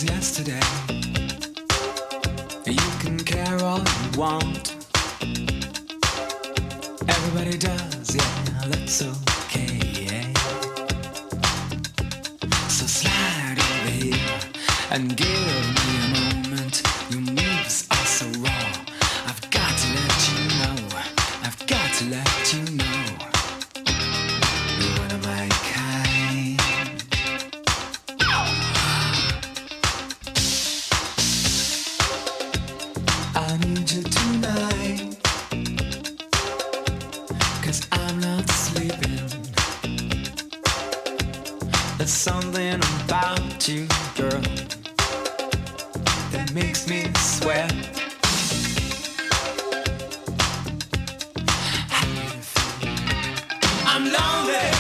was yesterday. You can care all you want. Everybody does, yeah, that's okay, yeah. So slide over here and give me a moment. Your moves are so raw. I've got to let you know. I've got to let you know. You're one of my kind. I need you tonight, 'cause I'm not sleeping. There's something about you, girl, that makes me sweat. I'm lonely.